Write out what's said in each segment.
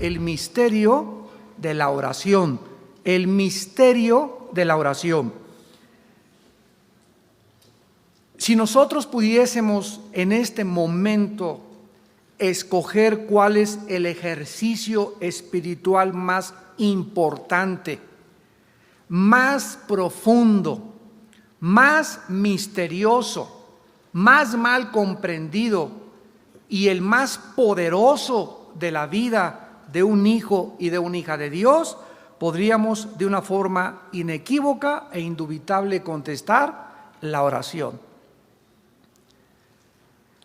el misterio de la oración. El misterio de la oración. Si nosotros pudiésemos en este momento escoger cuál es el ejercicio espiritual más importante, más profundo, más misterioso, más mal comprendido y el más poderoso de la vida de un hijo y de una hija de Dios, podríamos de una forma inequívoca e indubitable contestar: la oración.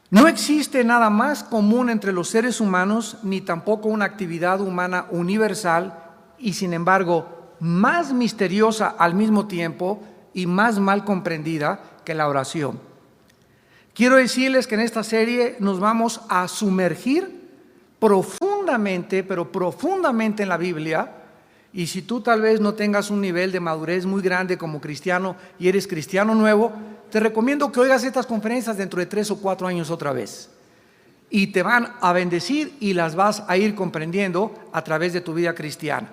No existe nada más común entre los seres humanos, ni tampoco una actividad humana universal y sin embargo más misteriosa al mismo tiempo y más mal comprendida que la oración. Quiero decirles que en esta serie nos vamos a sumergir profundamente, pero profundamente en la Biblia. Y si tú tal vez no tengas un nivel de madurez muy grande como cristiano y eres cristiano nuevo, te recomiendo que oigas estas conferencias dentro de 3 o 4 años otra vez. Y te van a bendecir y las vas a ir comprendiendo a través de tu vida cristiana.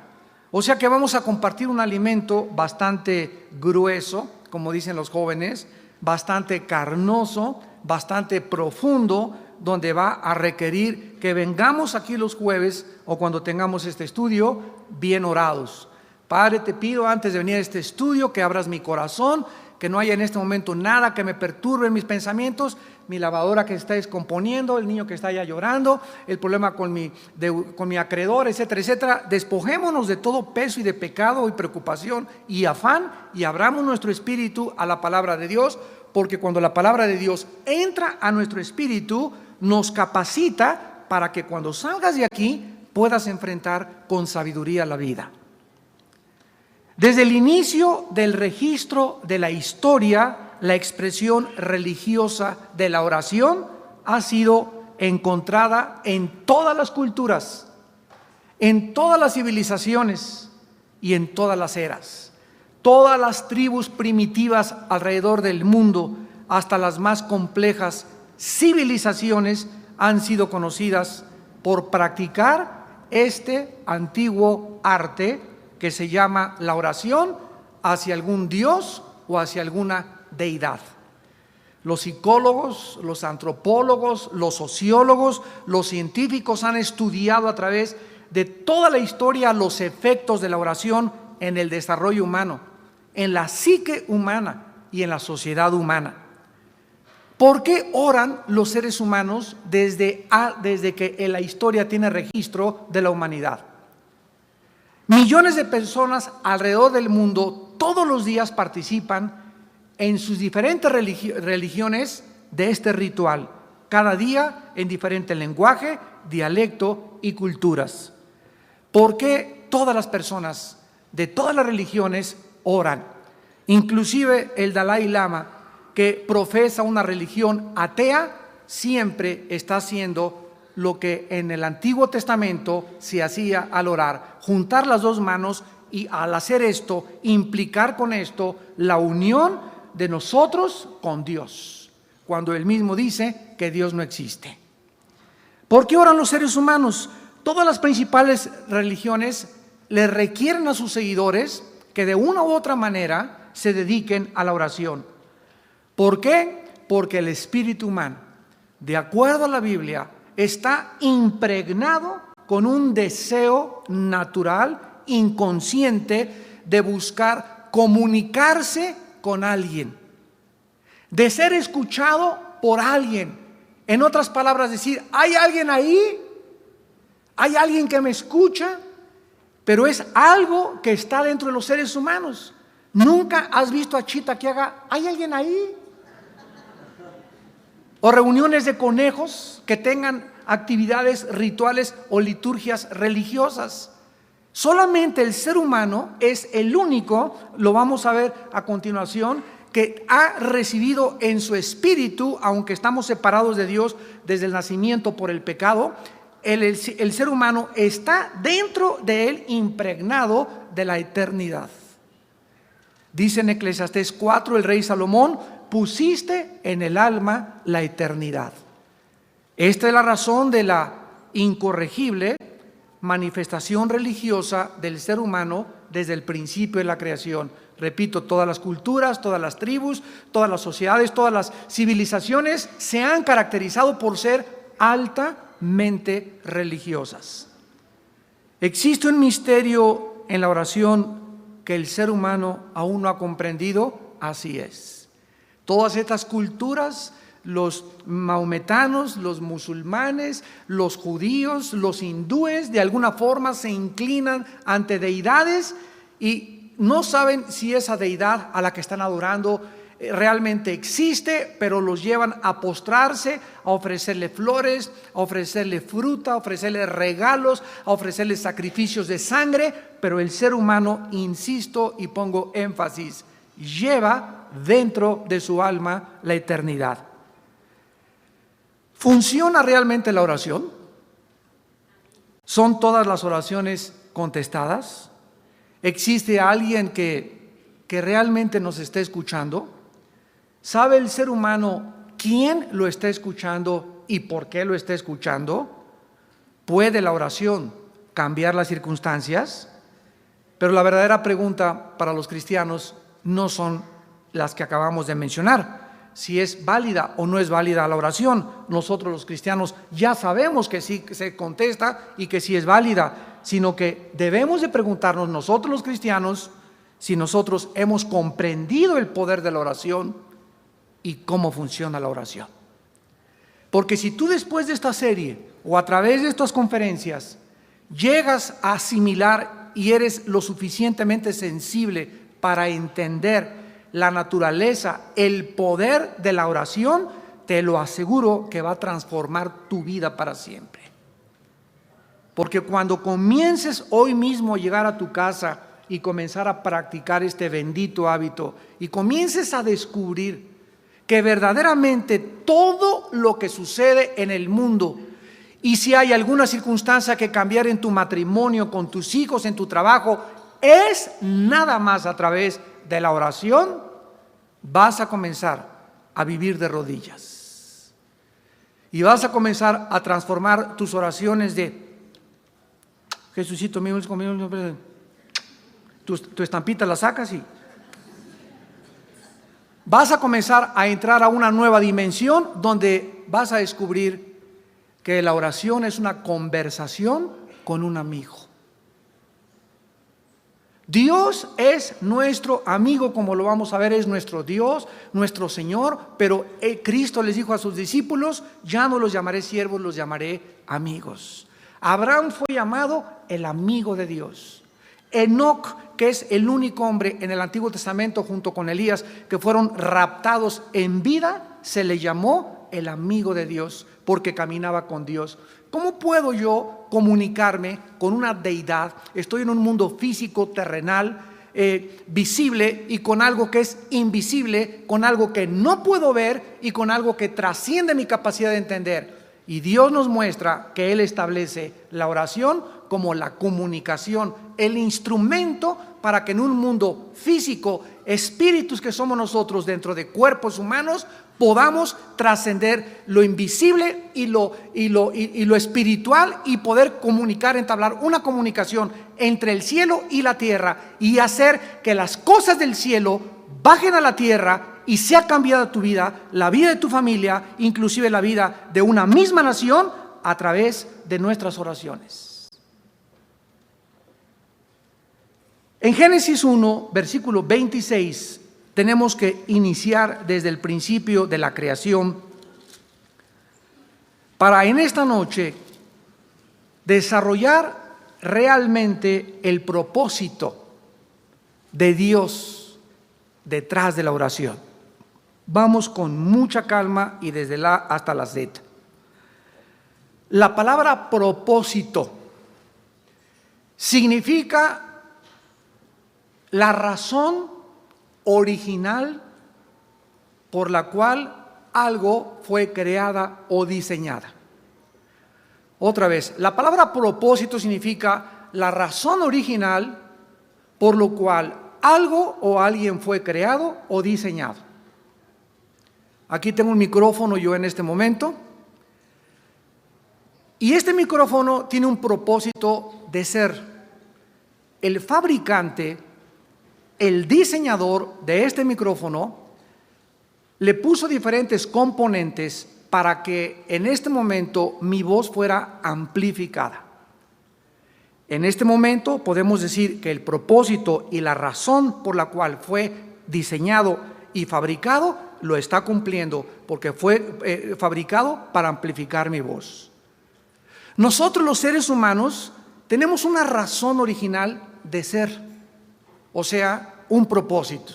O sea que vamos a compartir un alimento bastante grueso, como dicen los jóvenes, bastante carnoso, bastante profundo, donde va a requerir que vengamos aquí los jueves o cuando tengamos este estudio bien orados. Padre, te pido antes de venir a este estudio que abras mi corazón, que no haya en este momento nada que me perturbe en mis pensamientos, mi lavadora que se está descomponiendo, el niño que está ya llorando, el problema con mi acreedor, etcétera, etcétera. Despojémonos de todo peso y de pecado y preocupación y afán y abramos nuestro espíritu a la palabra de Dios, porque cuando la palabra de Dios entra a nuestro espíritu, nos capacita para que cuando salgas de aquí puedas enfrentar con sabiduría la vida. Desde el inicio del registro de la historia, la expresión religiosa de la oración ha sido encontrada en todas las culturas, en todas las civilizaciones y en todas las eras. Todas las tribus primitivas alrededor del mundo, hasta las más complejas civilizaciones, han sido conocidas por practicar este antiguo arte que se llama la oración hacia algún dios o hacia alguna deidad. Los psicólogos, los antropólogos, los sociólogos, los científicos han estudiado a través de toda la historia los efectos de la oración en el desarrollo humano, en la psique humana y en la sociedad humana. ¿Por qué oran los seres humanos desde que la historia tiene registro de la humanidad? Millones de personas alrededor del mundo todos los días participan en sus diferentes religiones de este ritual, cada día en diferente lenguaje, dialecto y culturas. ¿Por qué todas las personas de todas las religiones oran? Inclusive el Dalai Lama, que profesa una religión atea, siempre está haciendo lo que en el Antiguo Testamento se hacía al orar: juntar las dos manos y al hacer esto, implicar con esto la unión de nosotros con Dios, cuando Él mismo dice que Dios no existe. ¿Por qué oran los seres humanos? Todas las principales religiones le requieren a sus seguidores que de una u otra manera se dediquen a la oración. ¿Por qué? Porque el espíritu humano, de acuerdo a la Biblia, está impregnado con un deseo natural, inconsciente, de buscar comunicarse con alguien, de ser escuchado por alguien. En otras palabras, decir: hay alguien ahí, hay alguien que me escucha, pero es algo que está dentro de los seres humanos. ¿Nunca has visto a Chita que haga: hay alguien ahí? O reuniones de conejos que tengan actividades rituales o liturgias religiosas. Solamente el ser humano es el único, lo vamos a ver a continuación, que ha recibido en su espíritu, aunque estamos separados de Dios desde el nacimiento por el pecado, el ser humano está dentro de él, impregnado de la eternidad. Dice en Eclesiastés 4 el rey Salomón: pusiste en el alma la eternidad. Esta es la razón de la incorregible manifestación religiosa del ser humano desde el principio de la creación. Repito, todas las culturas, todas las tribus, todas las sociedades, todas las civilizaciones se han caracterizado por ser altamente religiosas. Existe un misterio en la oración que el ser humano aún no ha comprendido. Así es. Todas estas culturas, los maometanos, los musulmanes, los judíos, los hindúes, de alguna forma se inclinan ante deidades y no saben si esa deidad a la que están adorando realmente existe, pero los llevan a postrarse, a ofrecerle flores, a ofrecerle fruta, a ofrecerle regalos, a ofrecerle sacrificios de sangre, pero el ser humano, insisto y pongo énfasis, lleva dentro de su alma la eternidad. ¿Funciona realmente la oración? ¿Son todas las oraciones contestadas? ¿Existe alguien que realmente nos esté escuchando? ¿Sabe el ser humano quién lo está escuchando y por qué lo está escuchando? ¿Puede la oración cambiar las circunstancias? Pero la verdadera pregunta para los cristianos no son las que acabamos de mencionar. Si es válida o no es válida la oración. Nosotros los cristianos ya sabemos que sí se contesta y que sí es válida, sino que debemos de preguntarnos nosotros los cristianos si nosotros hemos comprendido el poder de la oración y cómo funciona la oración. Porque si tú después de esta serie o a través de estas conferencias llegas a asimilar y eres lo suficientemente sensible para entender la naturaleza, el poder de la oración, te lo aseguro que va a transformar tu vida para siempre. Porque cuando comiences hoy mismo a llegar a tu casa y comenzar a practicar este bendito hábito y comiences a descubrir que verdaderamente todo lo que sucede en el mundo, y si hay alguna circunstancia que cambiar en tu matrimonio, con tus hijos, en tu trabajo, es nada más a través de la oración, vas a comenzar a vivir de rodillas. Y vas a comenzar a transformar tus oraciones de Jesucito mío, tu estampita la sacas y vas a comenzar a entrar a una nueva dimensión donde vas a descubrir que la oración es una conversación con un amigo. Dios es nuestro amigo, como lo vamos a ver, es nuestro Dios, nuestro Señor, pero Cristo les dijo a sus discípulos, ya no los llamaré siervos, los llamaré amigos. Abraham fue llamado el amigo de Dios. Enoc, que es el único hombre en el Antiguo Testamento junto con Elías que fueron raptados en vida, se le llamó el amigo de Dios porque caminaba con Dios. ¿Cómo puedo yo comunicarme con una deidad? Estoy en un mundo físico, terrenal, visible, y con algo que es invisible, con algo que no puedo ver y con algo que trasciende mi capacidad de entender. Y Dios nos muestra que Él establece la oración como la comunicación, el instrumento para que en un mundo físico, espíritus que somos nosotros dentro de cuerpos humanos, podamos trascender lo invisible y lo espiritual y poder comunicar, entablar una comunicación entre el cielo y la tierra y hacer que las cosas del cielo bajen a la tierra y sea cambiada tu vida, la vida de tu familia, inclusive la vida de una misma nación a través de nuestras oraciones. En Génesis 1, versículo 26, tenemos que iniciar desde el principio de la creación para en esta noche desarrollar realmente el propósito de Dios detrás de la oración. Vamos con mucha calma y desde la A hasta la Z. La palabra propósito significa la razón original por la cual algo fue creada o diseñada. Otra vez, la palabra propósito significa la razón original por lo cual algo o alguien fue creado o diseñado. Aquí tengo un micrófono yo en este momento Y este micrófono tiene un propósito de ser. El fabricante, el diseñador de este micrófono, le puso diferentes componentes para que en este momento mi voz fuera amplificada. En este momento podemos decir que el propósito y la razón por la cual fue diseñado y fabricado lo está cumpliendo, porque fue fabricado para amplificar mi voz. Nosotros los seres humanos tenemos una razón original de ser, o sea, un propósito.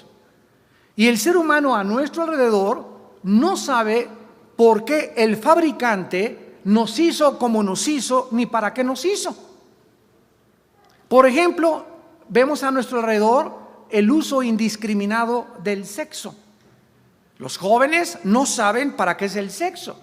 Y el ser humano a nuestro alrededor no sabe por qué el fabricante nos hizo como nos hizo, ni para qué nos hizo. Por ejemplo, vemos a nuestro alrededor el uso indiscriminado del sexo. Los jóvenes no saben para qué es el sexo.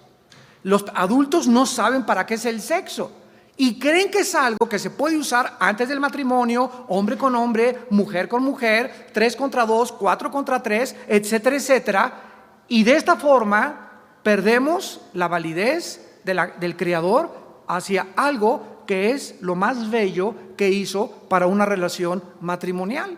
Los adultos no saben para qué es el sexo. Y creen que es algo que se puede usar antes del matrimonio, hombre con hombre, mujer con mujer, 3 contra 2, 4 contra 3, etcétera, etcétera. Y de esta forma perdemos la validez del Creador hacia algo que es lo más bello que hizo para una relación matrimonial.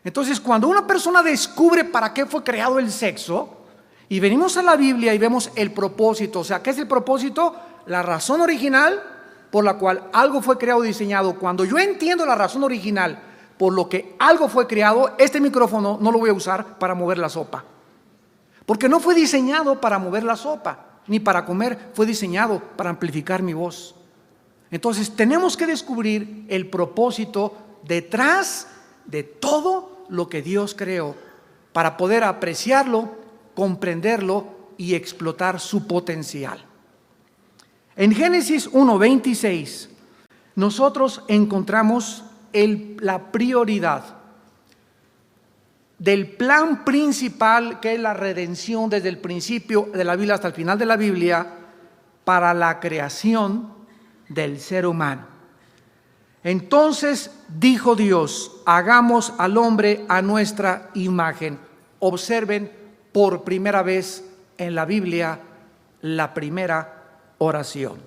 Entonces, cuando una persona descubre para qué fue creado el sexo, y venimos a la Biblia y vemos el propósito, o sea, ¿qué es el propósito? La razón original por la cual algo fue creado y diseñado. Cuando yo entiendo la razón original por lo que algo fue creado, este micrófono no lo voy a usar para mover la sopa, porque no fue diseñado para mover la sopa, ni para comer, fue diseñado para amplificar mi voz. Entonces tenemos que descubrir el propósito detrás de todo lo que Dios creó para poder apreciarlo, comprenderlo y explotar su potencial. En Génesis 1:26 nosotros encontramos la prioridad del plan principal, que es la redención desde el principio de la Biblia hasta el final de la Biblia, para la creación del ser humano. Entonces dijo Dios: hagamos al hombre a nuestra imagen. Observen por primera vez en la Biblia la primera oración.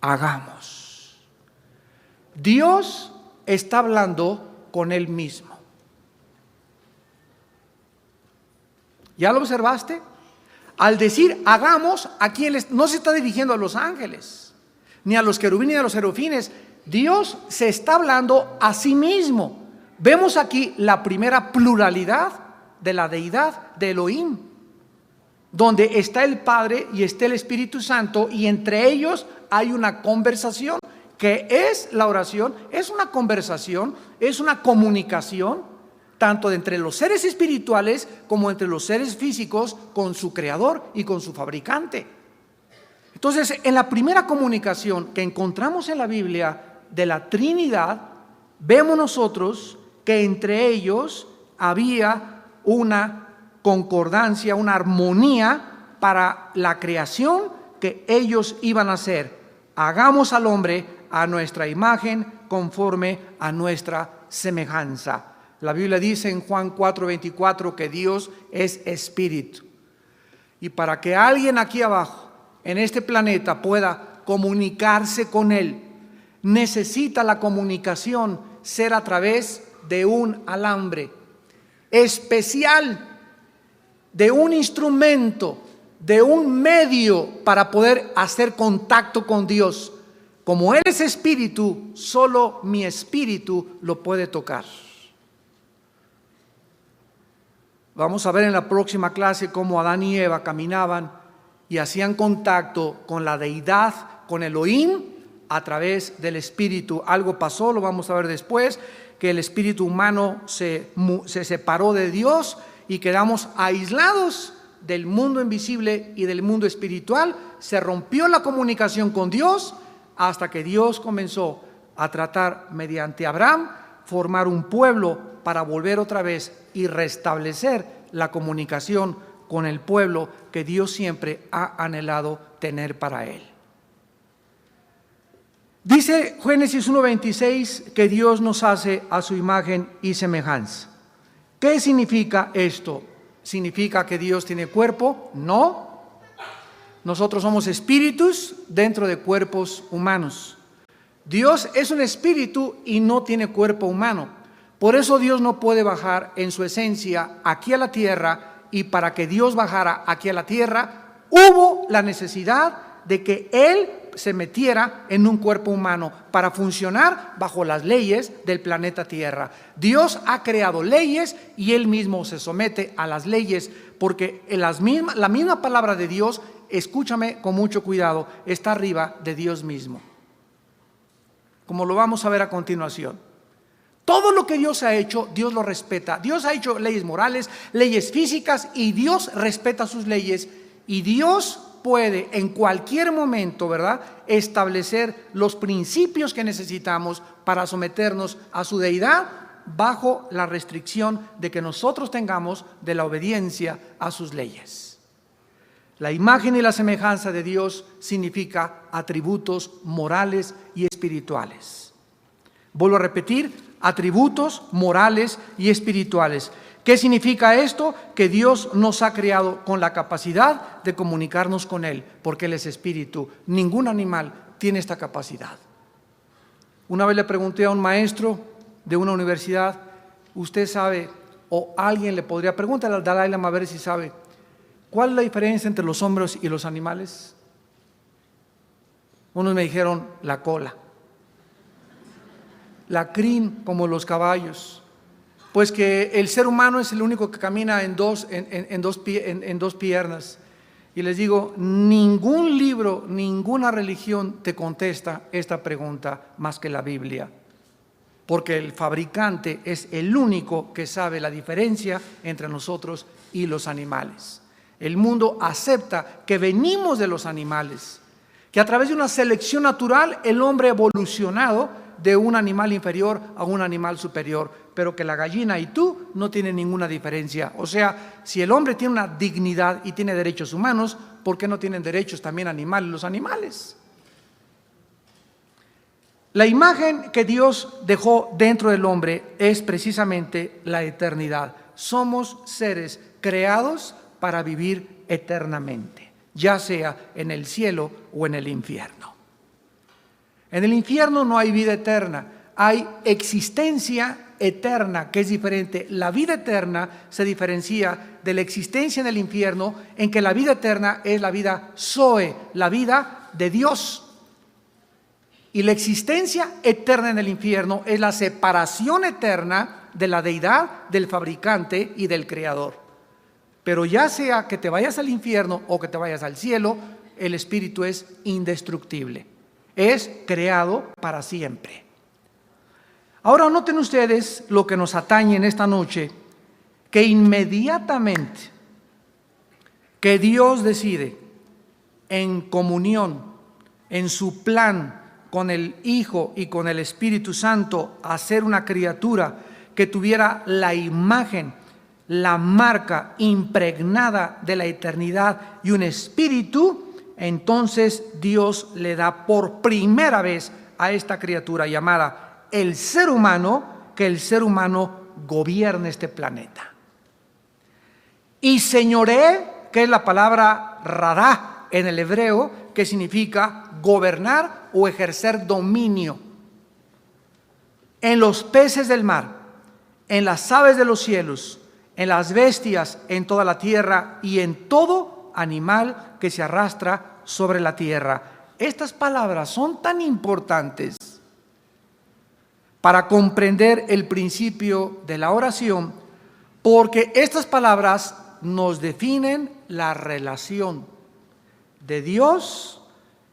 Hagamos. Dios está hablando con Él mismo. ¿Ya lo observaste? Al decir hagamos, aquí no se está dirigiendo a los ángeles, ni a los querubines ni a los serafines. Dios se está hablando a sí mismo. Vemos aquí la primera pluralidad de la deidad de Elohim, donde está el Padre y está el Espíritu Santo, y entre ellos hay una conversación, que es la oración. Es una conversación, es una comunicación, tanto entre los seres espirituales como entre los seres físicos, con su creador y con su fabricante. Entonces, en la primera comunicación que encontramos en la Biblia de la Trinidad, vemos nosotros que entre ellos había una concordancia, una armonía para la creación que ellos iban a hacer. Hagamos al hombre a nuestra imagen, conforme a nuestra semejanza. La Biblia dice en Juan 4:24 que Dios es espíritu. Y para que alguien aquí abajo, en este planeta, pueda comunicarse con Él, necesita la comunicación ser a través de un alambre especial, de un instrumento, de un medio para poder hacer contacto con Dios. Como Él es espíritu, solo mi espíritu lo puede tocar. Vamos a ver en la próxima clase cómo Adán y Eva caminaban y hacían contacto con la deidad, con Elohim, a través del espíritu. Algo pasó, lo vamos a ver después, que el espíritu humano se separó de Dios y quedamos aislados del mundo invisible y del mundo espiritual. Se rompió la comunicación con Dios hasta que Dios comenzó a tratar mediante Abraham, formar un pueblo para volver otra vez y restablecer la comunicación con el pueblo que Dios siempre ha anhelado tener para Él. Dice Génesis 1:26 que Dios nos hace a su imagen y semejanza. ¿Qué significa esto? ¿Significa que Dios tiene cuerpo? No. Nosotros somos espíritus dentro de cuerpos humanos. Dios es un espíritu y no tiene cuerpo humano. Por eso Dios no puede bajar en su esencia aquí a la tierra, y para que Dios bajara aquí a la tierra, hubo la necesidad de que Él se metiera en un cuerpo humano para funcionar bajo las leyes del planeta Tierra. Dios ha creado leyes y Él mismo se somete a las leyes, porque la misma palabra de Dios, escúchame con mucho cuidado, está arriba de Dios mismo, como lo vamos a ver a continuación. Todo lo que Dios ha hecho, Dios lo respeta. Dios ha hecho leyes morales, leyes físicas, y Dios respeta sus leyes, y Dios puede en cualquier momento, ¿verdad?, establecer los principios que necesitamos para someternos a su deidad, bajo la restricción de que nosotros tengamos de la obediencia a sus leyes. La imagen y la semejanza de Dios significa atributos morales y espirituales. Vuelvo a repetir, atributos morales y espirituales. ¿Qué significa esto? Que Dios nos ha creado con la capacidad de comunicarnos con Él, porque Él es espíritu. Ningún animal tiene esta capacidad. Una vez le pregunté a un maestro de una universidad, usted sabe, o alguien le podría preguntar al Dalai Lama a ver si sabe, ¿cuál es la diferencia entre los hombres y los animales? Unos me dijeron la cola, la crin como los caballos. Pues que el ser humano es el único que camina en dos piernas. Y les digo, ningún libro, ninguna religión te contesta esta pregunta más que la Biblia. Porque el fabricante es el único que sabe la diferencia entre nosotros y los animales. El mundo acepta que venimos de los animales, que a través de una selección natural el hombre ha evolucionado de un animal inferior a un animal superior, pero que la gallina y tú no tienen ninguna diferencia. O sea, si el hombre tiene una dignidad y tiene derechos humanos, ¿por qué no tienen derechos también animales los animales? La imagen que Dios dejó dentro del hombre es precisamente la eternidad. Somos seres creados para vivir eternamente, ya sea en el cielo o en el infierno. En el infierno no hay vida eterna, hay existencia eterna, que es diferente. La vida eterna se diferencia de la existencia en el infierno, en que la vida eterna es la vida Zoe, la vida de Dios. Y la existencia eterna en el infierno es la separación eterna de la deidad, del fabricante y del creador. Pero ya sea que te vayas al infierno o que te vayas al cielo, el espíritu es indestructible. Es creado para siempre. Ahora noten ustedes lo que nos atañe en esta noche, que inmediatamente que Dios decide en comunión, en su plan con el Hijo y con el Espíritu Santo, hacer una criatura que tuviera la imagen, la marca impregnada de la eternidad y un espíritu, entonces Dios le da por primera vez a esta criatura llamada el ser humano, que el ser humano gobierne este planeta. Y señoree, que es la palabra radá en el hebreo, que significa gobernar o ejercer dominio, en los peces del mar, en las aves de los cielos, en las bestias, en toda la tierra y en todo animal que se arrastra sobre la tierra. Estas palabras son tan importantes para comprender el principio de la oración, porque estas palabras nos definen la relación de Dios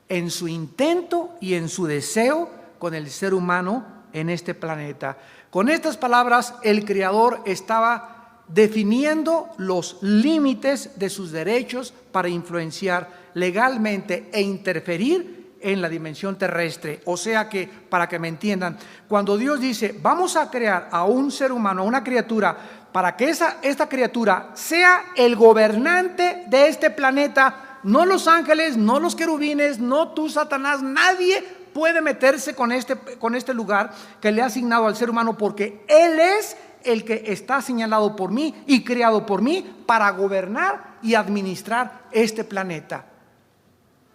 en su intento y en su deseo con el ser humano en este planeta. Con estas palabras, el Creador estaba definiendo los límites de sus derechos para influenciar legalmente e interferir en la dimensión terrestre. O sea que, para que me entiendan, cuando Dios dice, vamos a crear a un ser humano, a una criatura, para que esta criatura sea el gobernante de este planeta, no los ángeles, no los querubines, no tú, Satanás, nadie puede meterse con este lugar que le ha asignado al ser humano, porque Él es el que está señalado por mí y creado por mí para gobernar y administrar este planeta.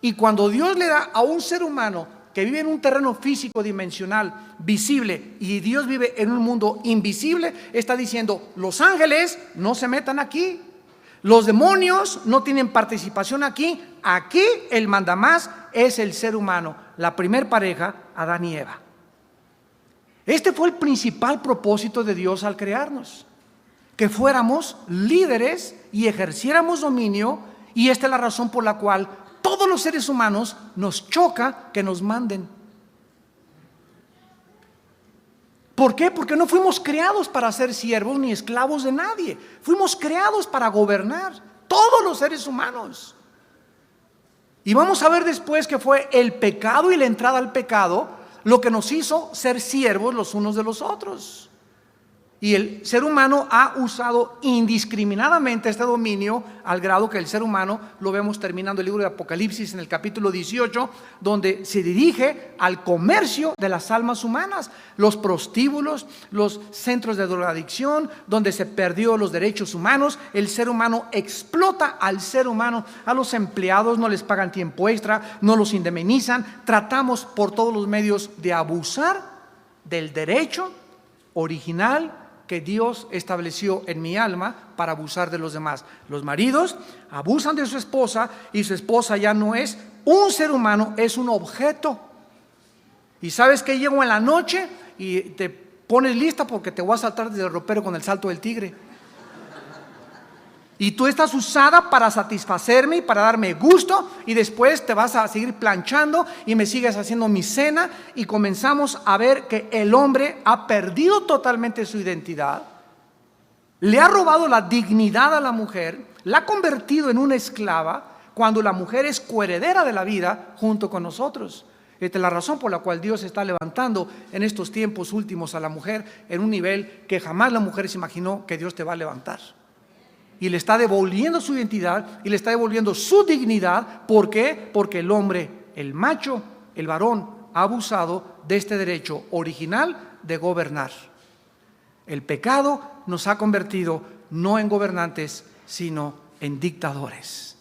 Y cuando Dios le da a un ser humano que vive en un terreno físico dimensional, visible, y Dios vive en un mundo invisible, está diciendo: los ángeles no se metan aquí, los demonios no tienen participación aquí. Aquí el mandamás es el ser humano, la primer pareja, Adán y Eva. Este fue el principal propósito de Dios al crearnos, que fuéramos líderes y ejerciéramos dominio. Y esta es la razón por la cual todos los seres humanos nos choca que nos manden. ¿Por qué? Porque no fuimos creados para ser siervos ni esclavos de nadie. Fuimos creados para gobernar, todos los seres humanos. Y vamos a ver después que fue el pecado y la entrada al pecado lo que nos hizo ser siervos los unos de los otros. Y el ser humano ha usado indiscriminadamente este dominio, al grado que el ser humano, lo vemos terminando el libro de Apocalipsis en el capítulo 18, donde se dirige al comercio de las almas humanas, los prostíbulos, los centros de drogadicción, donde se perdió los derechos humanos. El ser humano explota al ser humano. A los empleados no les pagan tiempo extra, no los indemnizan. Tratamos por todos los medios de abusar del derecho original que Dios estableció en mi alma para abusar de los demás. Los maridos abusan de su esposa, y su esposa ya no es un ser humano, es un objeto. Y sabes que llego en la noche y te pones lista porque te voy a saltar desde el ropero con el salto del tigre. Y tú estás usada para satisfacerme y para darme gusto, y después te vas a seguir planchando y me sigues haciendo mi cena, y comenzamos a ver que el hombre ha perdido totalmente su identidad, le ha robado la dignidad a la mujer, la ha convertido en una esclava, cuando la mujer es coheredera de la vida junto con nosotros. Esta es la razón por la cual Dios está levantando en estos tiempos últimos a la mujer en un nivel que jamás la mujer se imaginó que Dios te va a levantar. Y le está devolviendo su identidad y le está devolviendo su dignidad. ¿Por qué? Porque el hombre, el macho, el varón, ha abusado de este derecho original de gobernar. El pecado nos ha convertido no en gobernantes, sino en dictadores.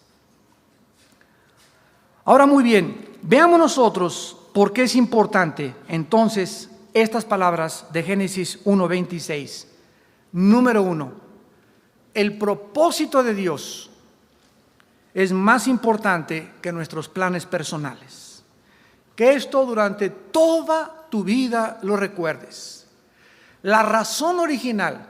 Ahora, muy bien, veamos nosotros por qué es importante entonces estas palabras de Génesis 1:26. Número 1. El propósito de Dios es más importante que nuestros planes personales. Que esto durante toda tu vida lo recuerdes. La razón original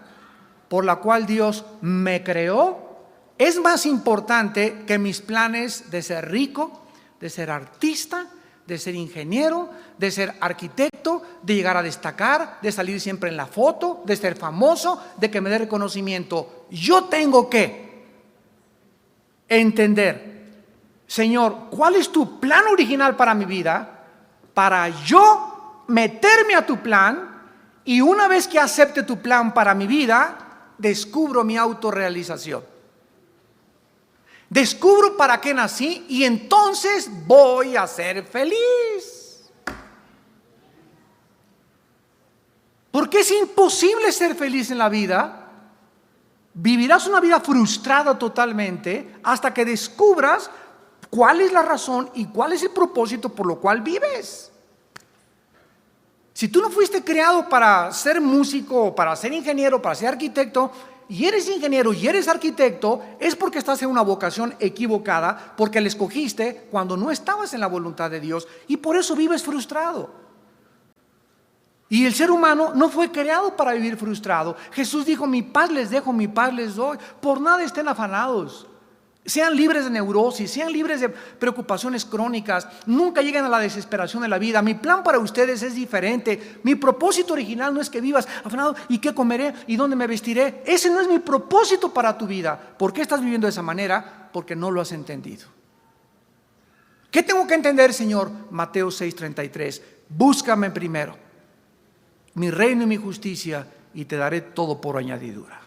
por la cual Dios me creó es más importante que mis planes de ser rico, de ser artista, de ser ingeniero, de ser arquitecto, de llegar a destacar, de salir siempre en la foto, de ser famoso, de que me dé reconocimiento. Yo tengo que entender, Señor, ¿cuál es tu plan original para mi vida? Para yo meterme a tu plan, y una vez que acepte tu plan para mi vida, descubro mi autorrealización. Descubro para qué nací, y entonces voy a ser feliz. Porque es imposible ser feliz en la vida. Vivirás una vida frustrada totalmente hasta que descubras cuál es la razón y cuál es el propósito por lo cual vives. Si tú no fuiste creado para ser músico, para ser ingeniero, para ser arquitecto, y eres ingeniero y eres arquitecto, es porque estás en una vocación equivocada, porque la escogiste cuando no estabas en la voluntad de Dios, y por eso vives frustrado. Y el ser humano no fue creado para vivir frustrado. Jesús dijo: mi paz les dejo, mi paz les doy. Por nada estén afanados. Sean libres de neurosis, sean libres de preocupaciones crónicas. Nunca lleguen a la desesperación de la vida. Mi plan para ustedes es diferente. Mi propósito original no es que vivas afanado: ¿y qué comeré? ¿Y dónde me vestiré? Ese no es mi propósito para tu vida. ¿Por qué estás viviendo de esa manera? Porque no lo has entendido. ¿Qué tengo que entender, Señor? Mateo 6:33. Búscame primero mi reino y mi justicia, y te daré todo por añadidura.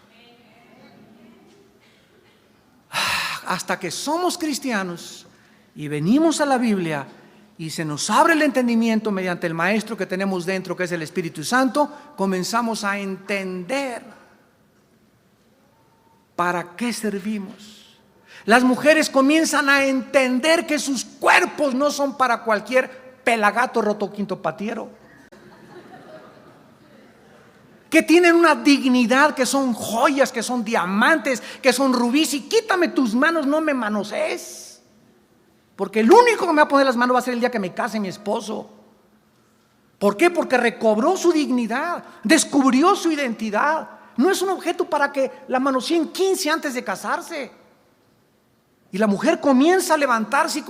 Hasta que somos cristianos y venimos a la Biblia y se nos abre el entendimiento mediante el maestro que tenemos dentro, que es el Espíritu Santo, comenzamos a entender para qué servimos. Las mujeres comienzan a entender que sus cuerpos no son para cualquier pelagato roto quinto patiero, que tienen una dignidad, que son joyas, que son diamantes, que son rubíes. Y quítame tus manos, no me manosees, porque el único que me va a poner las manos va a ser el día que me case mi esposo. ¿Por qué? Porque recobró su dignidad, descubrió su identidad. No es un objeto para que la manoseen 15 antes de casarse. Y la mujer comienza a levantarse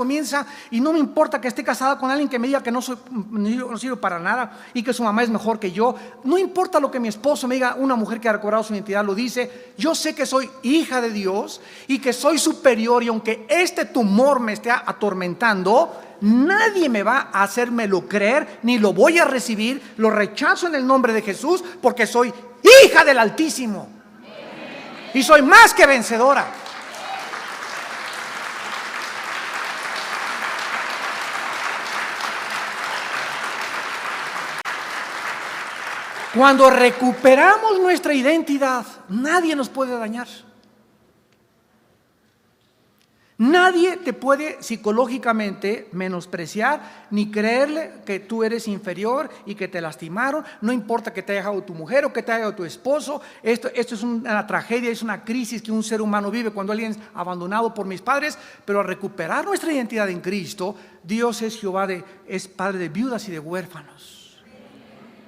y no me importa que esté casada con alguien que me diga que no sirve para nada y que su mamá es mejor que yo. No importa lo que mi esposo me diga, una mujer que ha recobrado su identidad lo dice. Yo sé que soy hija de Dios y que soy superior, y aunque este tumor me esté atormentando, nadie me va a hacérmelo creer, ni lo voy a recibir. Lo rechazo en el nombre de Jesús, porque soy hija del Altísimo y soy más que vencedora. Cuando recuperamos nuestra identidad, nadie nos puede dañar. Nadie te puede psicológicamente menospreciar ni creerle que tú eres inferior y que te lastimaron. No importa que te haya dejado tu mujer o que te haya dejado tu esposo. Esto es una tragedia, es una crisis que un ser humano vive cuando alguien es abandonado por mis padres. Pero al recuperar nuestra identidad en Cristo, Dios es Jehová, es Padre de viudas y de huérfanos.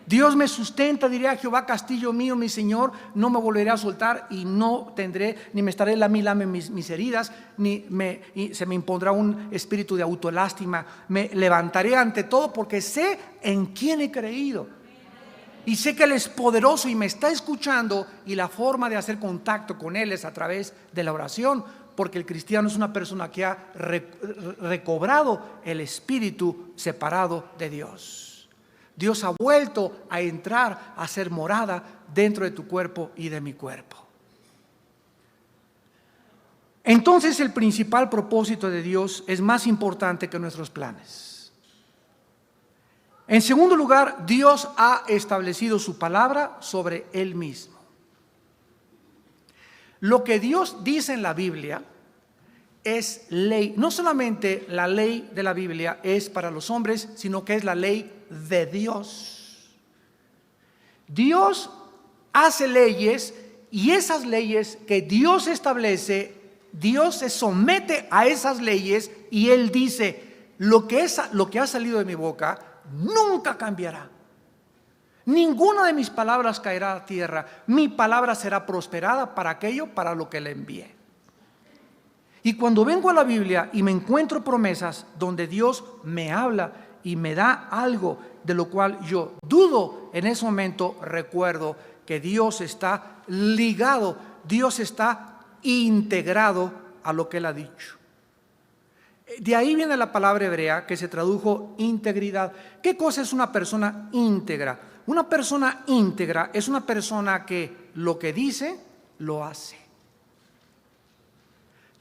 Dios me sustenta, diría Jehová, castillo mío, mi Señor, no me volveré a soltar y no tendré, ni me estaré lame mis heridas, y se me impondrá un espíritu de autolástima. Me levantaré ante todo porque sé en quién he creído. Y sé que Él es poderoso y me está escuchando, y la forma de hacer contacto con Él es a través de la oración, porque el cristiano es una persona que ha recobrado el espíritu separado de Dios. Dios ha vuelto a entrar, a ser morada dentro de tu cuerpo y de mi cuerpo. Entonces el principal propósito de Dios es más importante que nuestros planes. En segundo lugar, Dios ha establecido su palabra sobre Él mismo. Lo que Dios dice en la Biblia es ley. No solamente la ley de la Biblia es para los hombres, sino que es la ley de Dios. Dios hace leyes, y esas leyes que Dios establece, Dios se somete a esas leyes, y Él dice: lo que ha salido de mi boca nunca cambiará. Ninguna de mis palabras caerá a tierra. Mi palabra será prosperada para aquello para lo que le envié. Y cuando vengo a la Biblia y me encuentro promesas donde Dios me habla y me da algo de lo cual yo dudo, en ese momento recuerdo que Dios está ligado, Dios está integrado a lo que Él ha dicho. De ahí viene la palabra hebrea que se tradujo integridad. ¿Qué cosa es una persona íntegra? Una persona íntegra es una persona que lo que dice, lo hace.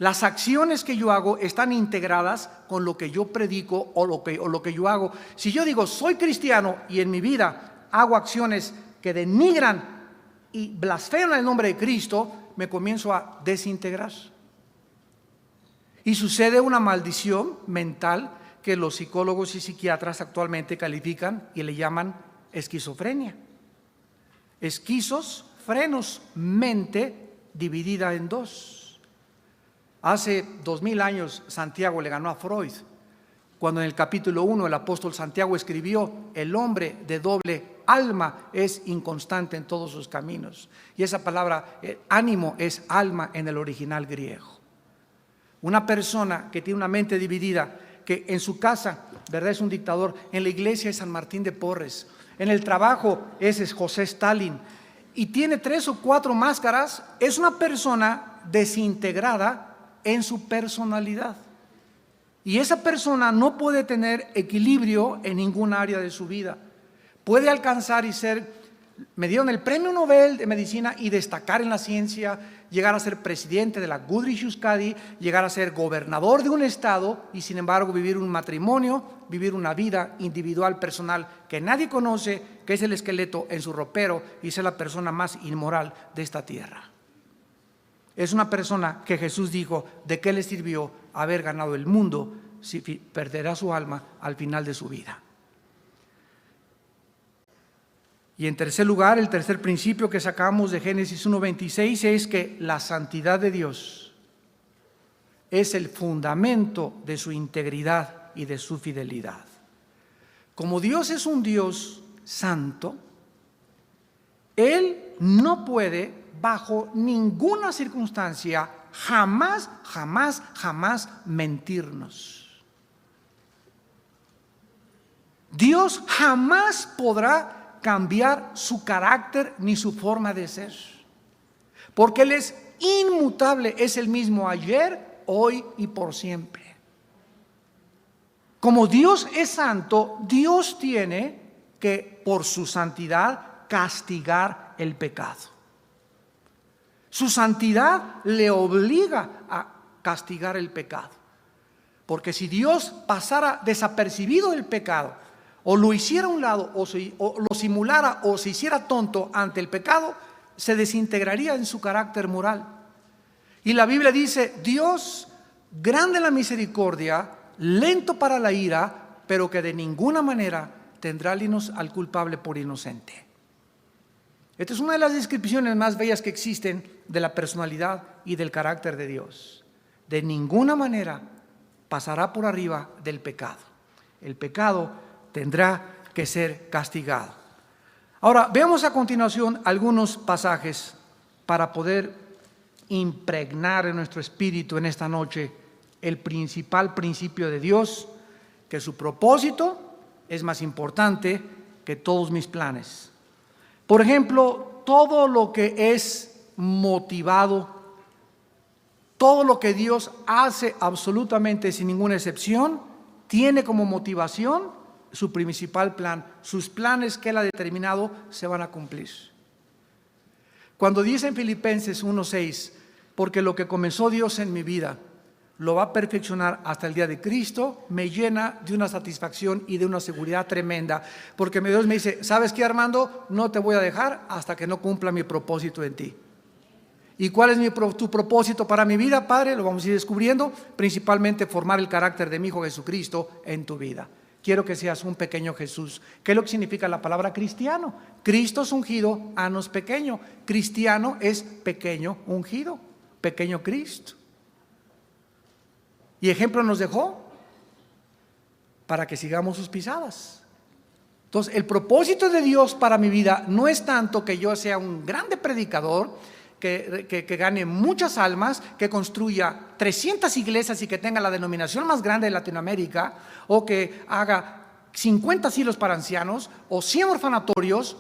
Las acciones que yo hago están integradas con lo que yo predico o lo que yo hago. Si yo digo soy cristiano y en mi vida hago acciones que denigran y blasfeman el nombre de Cristo, me comienzo a desintegrar. Y sucede una maldición mental que los psicólogos y psiquiatras actualmente califican y le llaman esquizofrenia. Esquizos, frenos, mente dividida en dos. Hace 2000 años Santiago le ganó a Freud, cuando en el capítulo 1 el apóstol Santiago escribió: el hombre de doble alma es inconstante en todos sus caminos. Y esa palabra ánimo es alma en el original griego. Una persona que tiene una mente dividida, que en su casa, ¿verdad?, es un dictador, en la iglesia es San Martín de Porres, en el trabajo es José Stalin, y tiene 3 o 4 máscaras, es una persona desintegrada en su personalidad. Y esa persona no puede tener equilibrio en ningún área de su vida. Puede alcanzar y me dieron el premio Nobel de Medicina y destacar en la ciencia, llegar a ser presidente de la Goodrich Euskadi, llegar a ser gobernador de un estado, y sin embargo vivir un matrimonio, vivir una vida individual, personal, que nadie conoce, que es el esqueleto en su ropero, y ser la persona más inmoral de esta tierra. Es una persona que Jesús dijo: ¿de qué le sirvió haber ganado el mundo perderá su alma al final de su vida. Y en tercer lugar, el tercer principio que sacamos de Génesis 1:26 es que la santidad de Dios es el fundamento de su integridad y de su fidelidad. Como Dios es un Dios santo, Él no puede, bajo ninguna circunstancia, jamás mentirnos. Dios jamás podrá cambiar su carácter ni su forma de ser, porque Él es inmutable, es el mismo ayer, hoy y por siempre. Como Dios es santo, Dios tiene que, por su santidad, castigar el pecado. Su santidad le obliga a castigar el pecado. Porque si Dios pasara desapercibido el pecado, o lo hiciera a un lado, o lo simulara, o se hiciera tonto ante el pecado, se desintegraría en su carácter moral. Y la Biblia dice: Dios, grande en la misericordia, lento para la ira, pero que de ninguna manera tendrá al culpable por inocente. Esta es una de las descripciones más bellas que existen de la personalidad y del carácter de Dios. De ninguna manera pasará por arriba del pecado. El pecado tendrá que ser castigado. Ahora, veamos a continuación algunos pasajes para poder impregnar en nuestro espíritu en esta noche el principal principio de Dios, que su propósito es más importante que todos mis planes. Por ejemplo, todo lo que es motivado, todo lo que Dios hace absolutamente sin ninguna excepción, tiene como motivación su principal plan. Sus planes que Él ha determinado se van a cumplir. Cuando dice en Filipenses 1:6, porque lo que comenzó Dios en mi vida lo va a perfeccionar hasta el día de Cristo, me llena de una satisfacción y de una seguridad tremenda, porque Dios me dice: ¿sabes qué, Armando? No te voy a dejar hasta que no cumpla mi propósito en ti. ¿Y cuál es tu propósito para mi vida, Padre? Lo vamos a ir descubriendo. Principalmente formar el carácter de mi Hijo Jesucristo en tu vida. Quiero que seas un pequeño Jesús. ¿Qué es lo que significa la palabra cristiano? Cristo es ungido, anos pequeño. Cristiano es pequeño ungido, pequeño Cristo. Y ejemplo nos dejó para que sigamos sus pisadas. Entonces, el propósito de Dios para mi vida no es tanto que yo sea un grande predicador, que gane muchas almas, que construya 300 iglesias y que tenga la denominación más grande de Latinoamérica, o que haga 50 asilos para ancianos o 100 orfanatorios.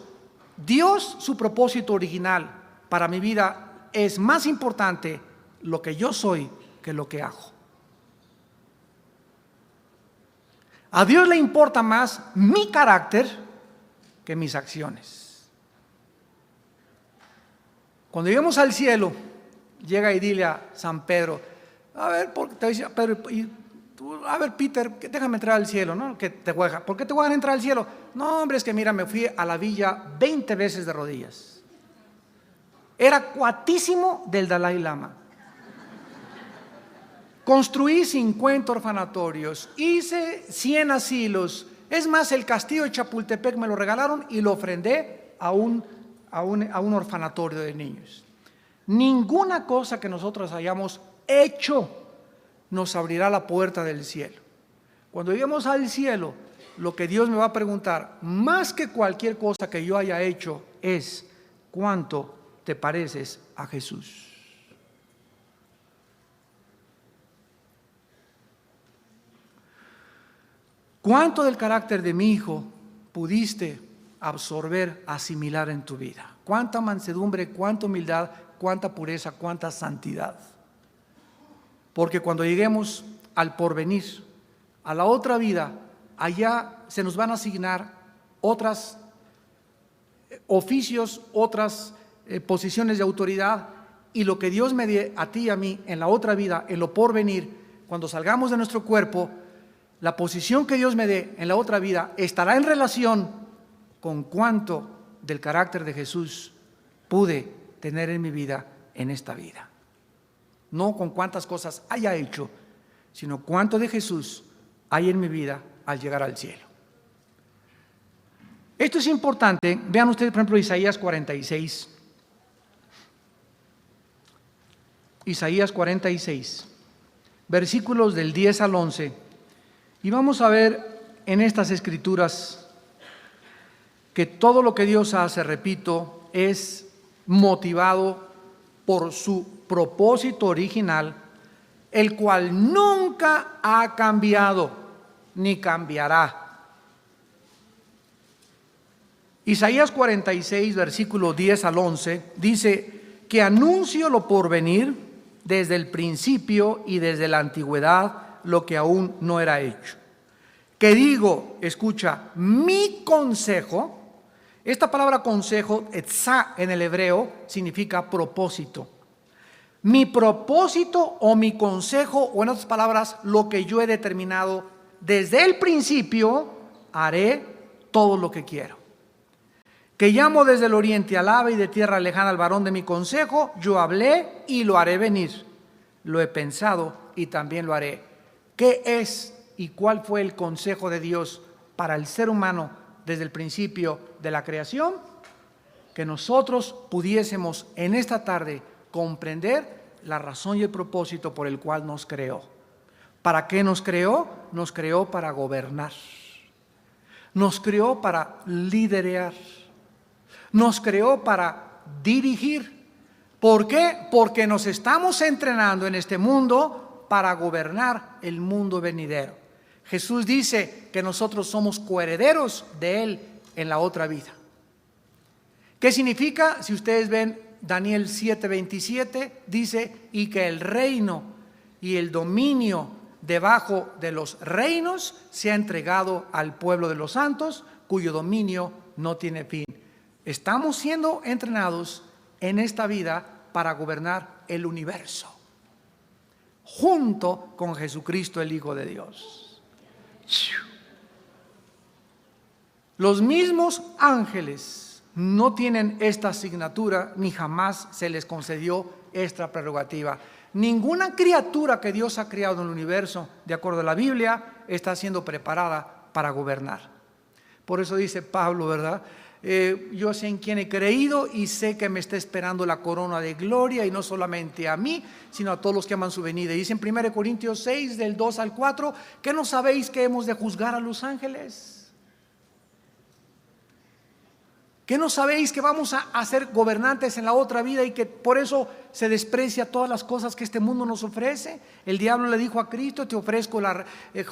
Dios, su propósito original para mi vida es más importante lo que yo soy que lo que hago. A Dios le importa más mi carácter que mis acciones. Cuando lleguemos al cielo, llega y dile a San Pedro: a ver, te dice Pedro, a ver, Peter, déjame entrar al cielo, ¿no? ¿Por qué te voy a dejar entrar al cielo? No, hombre, es que mira, me fui a la villa 20 veces de rodillas. Era cuatísimo del Dalai Lama. Construí 50 orfanatorios, hice 100 asilos. Es más, el castillo de Chapultepec me lo regalaron y lo ofrendé a un orfanatorio de niños. Ninguna cosa que nosotros hayamos hecho nos abrirá la puerta del cielo. Cuando lleguemos al cielo, lo que Dios me va a preguntar, más que cualquier cosa que yo haya hecho, es: ¿cuánto te pareces a Jesús? ¿Cuánto del carácter de mi Hijo pudiste absorber, asimilar en tu vida? ¿Cuánta mansedumbre, cuánta humildad, cuánta pureza, cuánta santidad? Porque cuando lleguemos al porvenir, a la otra vida, allá se nos van a asignar otros oficios, otras posiciones de autoridad, y lo que Dios me dé a ti y a mí en la otra vida, en lo porvenir, cuando salgamos de nuestro cuerpo, la posición que Dios me dé en la otra vida estará en relación con cuánto del carácter de Jesús pude tener en mi vida en esta vida. No con cuántas cosas haya hecho, sino cuánto de Jesús hay en mi vida al llegar al cielo. Esto es importante. Vean ustedes, por ejemplo, Isaías 46. Isaías 46, versículos del 10 al 11. Y vamos a ver en estas escrituras que todo lo que Dios hace, repito, es motivado por su propósito original, el cual nunca ha cambiado ni cambiará. Isaías 46, versículo 10 al 11, dice que anuncio lo porvenir desde el principio y desde la antigüedad, lo que aún no era hecho. Que digo, escucha, mi consejo. Esta palabra consejo, etzá en el hebreo, significa propósito. Mi propósito o mi consejo, o en otras palabras, lo que yo he determinado desde el principio, haré todo lo que quiero. Que llamo desde el oriente al ave y de tierra lejana al varón de mi consejo, yo hablé y lo haré venir. Lo he pensado y también lo haré. ¿Qué es y cuál fue el consejo de Dios para el ser humano desde el principio de la creación? Que nosotros pudiésemos en esta tarde comprender la razón y el propósito por el cual nos creó. ¿Para qué nos creó? Nos creó para gobernar. Nos creó para liderear. Nos creó para dirigir. ¿Por qué? Porque nos estamos entrenando en este mundo para gobernar el mundo venidero. Jesús dice que nosotros somos coherederos de Él en la otra vida. ¿Qué significa? Si ustedes ven Daniel 7:27, dice, y que el reino y el dominio debajo de los reinos se ha entregado al pueblo de los santos, cuyo dominio no tiene fin. Estamos siendo entrenados en esta vida para gobernar el universo, junto con Jesucristo, el Hijo de Dios. Los mismos ángeles no tienen esta asignatura, ni jamás se les concedió esta prerrogativa. Ninguna criatura que Dios ha creado en el universo, de acuerdo a la Biblia, está siendo preparada para gobernar. Por eso dice Pablo, ¿verdad? Yo sé en quién he creído y sé que me está esperando la corona de gloria, y no solamente a mí, sino a todos los que aman su venida. Dice en 1 Corintios 6, del 2 al 4, ¿qué no sabéis que hemos de juzgar a los ángeles? ¿Qué no sabéis que vamos a ser gobernantes en la otra vida y que por eso se desprecia todas las cosas que este mundo nos ofrece? El diablo le dijo a Cristo, te ofrezco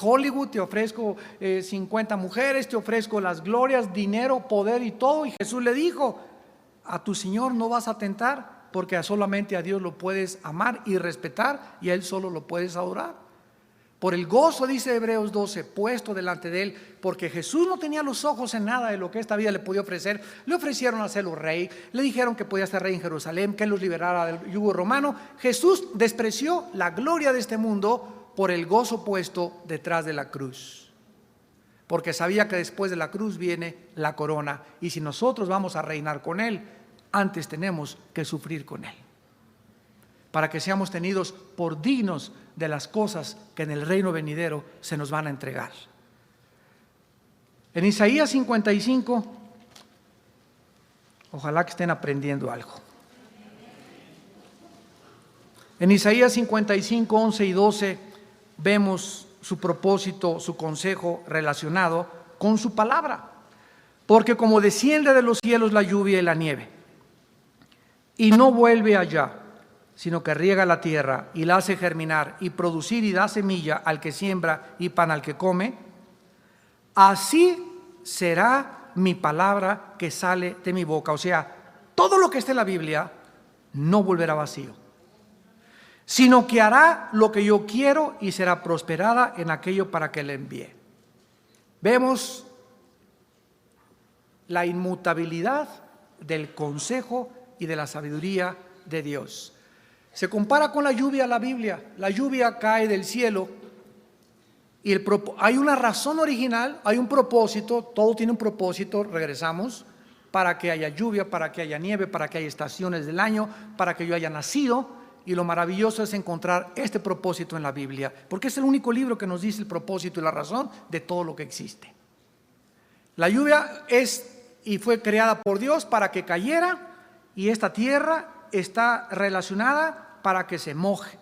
Hollywood, te ofrezco 50 mujeres, te ofrezco las glorias, dinero, poder y todo. Y Jesús le dijo, a tu Señor no vas a tentar, porque solamente a Dios lo puedes amar y respetar, y a Él solo lo puedes adorar. Por el gozo, dice Hebreos 12, puesto delante de Él, porque Jesús no tenía los ojos en nada de lo que esta vida le podía ofrecer. Le ofrecieron hacerlo rey, le dijeron que podía ser rey en Jerusalén, que Él los liberara del yugo romano. Jesús despreció la gloria de este mundo por el gozo puesto detrás de la cruz, porque sabía que después de la cruz viene la corona, y si nosotros vamos a reinar con Él, antes tenemos que sufrir con Él, para que seamos tenidos por dignos de las cosas que en el reino venidero se nos van a entregar. En Isaías 55, ojalá que estén aprendiendo algo. En Isaías 55, 11 y 12 vemos su propósito, su consejo relacionado con su palabra. Porque como desciende de los cielos la lluvia y la nieve, y no vuelve allá, sino que riega la tierra y la hace germinar y producir y da semilla al que siembra y pan al que come, así será mi palabra que sale de mi boca. O sea, todo lo que esté en la Biblia no volverá vacío, sino que hará lo que yo quiero y será prosperada en aquello para que le envíe. Vemos la inmutabilidad del consejo y de la sabiduría de Dios. Se compara con la lluvia a la Biblia. La lluvia cae del cielo y hay una razón original, hay un propósito, todo tiene un propósito, regresamos, para que haya lluvia, para que haya nieve, para que haya estaciones del año, para que yo haya nacido. Y lo maravilloso es encontrar este propósito en la Biblia, porque es el único libro que nos dice el propósito y la razón de todo lo que existe. La lluvia es y fue creada por Dios para que cayera, y esta tierra está relacionada para que se moje.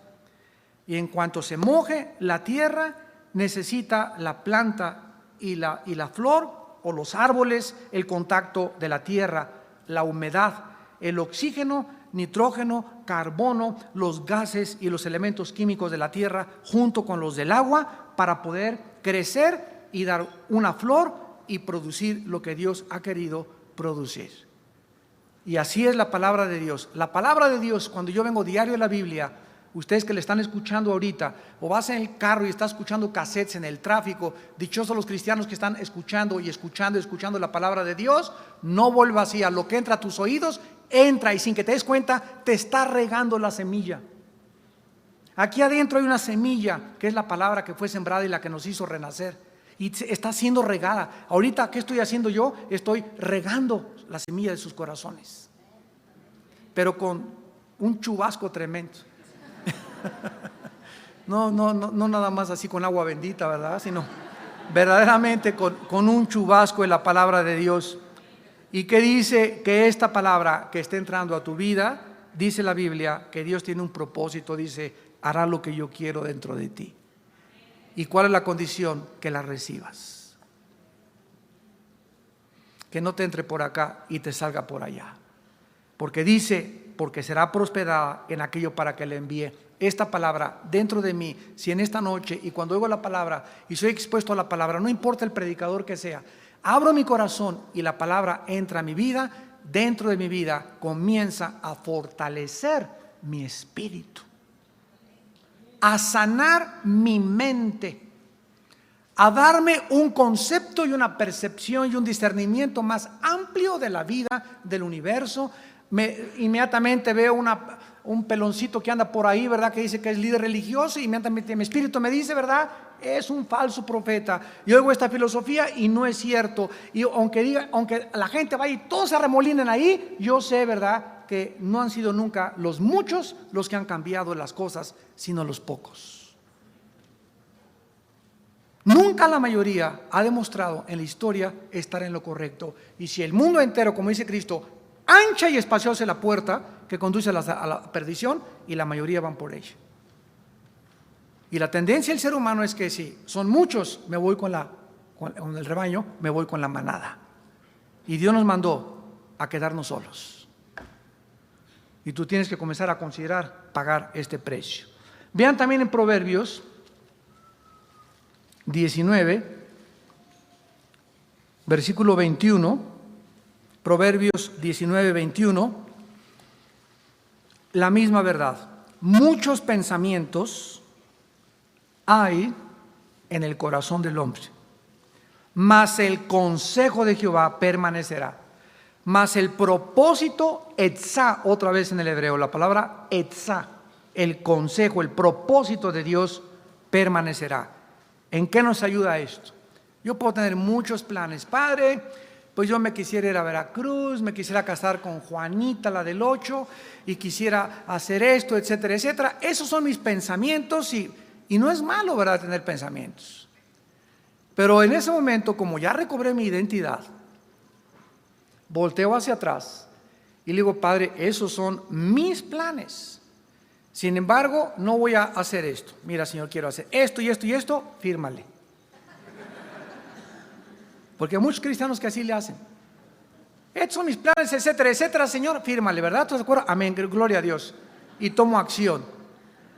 Y en cuanto se moje la tierra, necesita la planta y la flor o los árboles el contacto de la tierra, la humedad, el oxígeno, nitrógeno, carbono, los gases y los elementos químicos de la tierra junto con los del agua para poder crecer y dar una flor y producir lo que Dios ha querido producir. Y así es la palabra de Dios. La palabra de Dios, cuando yo vengo diario a la Biblia, ustedes que le están escuchando ahorita, o vas en el carro y estás escuchando cassettes en el tráfico, dichosos los cristianos que están escuchando la palabra de Dios, no vuelva vacía. Lo que entra a tus oídos, entra y sin que te des cuenta, te está regando la semilla. Aquí adentro hay una semilla, que es la palabra que fue sembrada y la que nos hizo renacer. Y está siendo regada. Ahorita, ¿qué estoy haciendo yo? Estoy regando la semilla de sus corazones. Pero con un chubasco tremendo. No nada más así con agua bendita, ¿verdad? Sino verdaderamente con un chubasco en la palabra de Dios. ¿Y qué dice? Que esta palabra que está entrando a tu vida, dice la Biblia, que Dios tiene un propósito, dice, hará lo que yo quiero dentro de ti. ¿Y cuál es la condición? Que la recibas. Que no te entre por acá y te salga por allá. Porque dice, porque será prosperada en aquello para que le envíe. Esta palabra dentro de mí, si en esta noche y cuando oigo la palabra y soy expuesto a la palabra, no importa el predicador que sea, abro mi corazón y la palabra entra a mi vida, dentro de mi vida comienza a fortalecer mi espíritu, a sanar mi mente, a darme un concepto y una percepción y un discernimiento más amplio de la vida, del universo. Inmediatamente veo un peloncito que anda por ahí, ¿verdad? Que dice que es líder religioso, y inmediatamente mi espíritu me dice, ¿verdad? Es un falso profeta. Yo oigo esta filosofía y no es cierto. Y aunque la gente vaya y todos se arremolinen ahí, yo sé, ¿verdad?, que no han sido nunca los muchos los que han cambiado las cosas, sino los pocos. Nunca la mayoría ha demostrado en la historia estar en lo correcto. Y si el mundo entero, como dice Cristo, ancha y espaciosa es la puerta que conduce a la perdición, y la mayoría van por ella. Y la tendencia del ser humano es que si son muchos, me voy con el rebaño, me voy con la manada. Y Dios nos mandó a quedarnos solos. Y tú tienes que comenzar a considerar pagar este precio. Vean también en Proverbios 19, versículo 21, Proverbios 19, 21, la misma verdad. Muchos pensamientos hay en el corazón del hombre, mas el consejo de Jehová permanecerá. Mas el propósito, etzá, otra vez en el hebreo, la palabra etzá, el consejo, el propósito de Dios permanecerá. ¿En qué nos ayuda esto? Yo puedo tener muchos planes. Padre, pues yo me quisiera ir a Veracruz, me quisiera casar con Juanita, la del 8, y quisiera hacer esto, etcétera, etcétera. Esos son mis pensamientos y no es malo, ¿verdad?, tener pensamientos. Pero en ese momento, como ya recobré mi identidad, volteo hacia atrás y le digo, Padre, esos son mis planes. Sin embargo, no voy a hacer esto. Mira, Señor, quiero hacer esto y esto y esto, fírmale. Porque hay muchos cristianos que así le hacen. Estos son mis planes, etcétera, etcétera, Señor, fírmale, ¿verdad? ¿Estás de acuerdo? Amén, gloria a Dios. Y tomo acción.